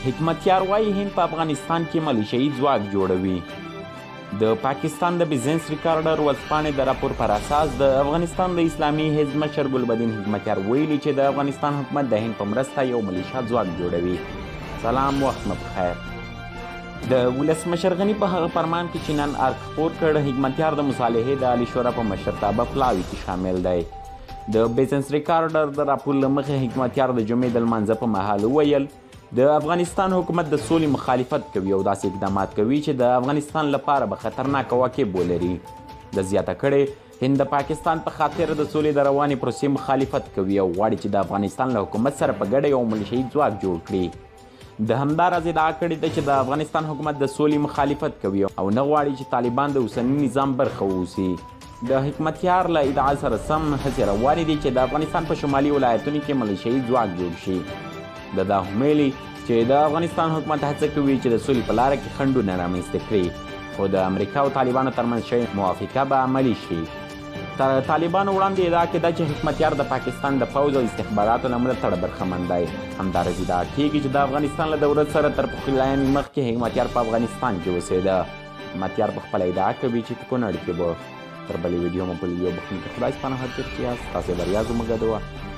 حکمتیار وایي هند په افغانستان کې ملیشیایي ځواک جوړوي. د پاکستان د بزنس ریکارډر ورځپاڼې د راپور پر اساس د افغانستان د اسلامي حزب مشر ګلبدین حکمتیار ویلي چې د افغانستان حکومت د هند په مرسته یو ملیشا ځواک جوړوي. سلام، وخت مو بخیر. د ولسمشر غني په هغه فرمان کې چې نن ارګ خپور کړ، حکمتیار د مصالحې د عالی شورا په مشرتابه پلاوي کې شامل دی. د بزنس ریکارډر د راپور له مخې حکمتیار د جمعې د لمانځه په مهال وویل د افغانستان حکومت د سولې مخالفت کوي او داسې اقدامات کوي چې د افغانستان لپاره به خطرناک عواقب ولري. د زیاته کړې هند د پاکستان په خاطر د سولې د روانې پروسې مخالفت کوي او غواړي چې د افغانستان له حکومت سره په ګډه یو ملیشیایي ځواک جوړ کړي. د همداراز ادعا کړې ده چې د افغانستان حکومت د سولې مخالفت کوي او نه غواړي چې طالبان د اوسني نظام برخه واوسي. د حکمتیار له ادعا سره سم هڅې روانې دي چې د افغانستان په شمالي ولایتونو کې ملیشیایي ځواک جوړ شي. د دا ویلي چې د افغانستان حکومت هڅه کوي چې د سولې په لاره کې خنډونه رامنځته کړي، خو د امریکا او طالبانو ترمنځ شوې موافقه به عملي شي. طالبانو وړاندې ادعا کېده چې حکمتیار د پاکستان د پوځ او استخباراتو له ملاتړه برخمن دی. همداراز ادعا کېږي چې د افغانستان له دولت سره تر پخلاینې مخکې حکمتیار په افغانستان کې اوسېده. حکمتیار په خپله ادعا کوي چې په کونړ کې به تر بلې ویډیو مو په لیدو بخښنې کې خدای سپانه حاضر چې یاست. تاسې بریا زموږ ګډه وه.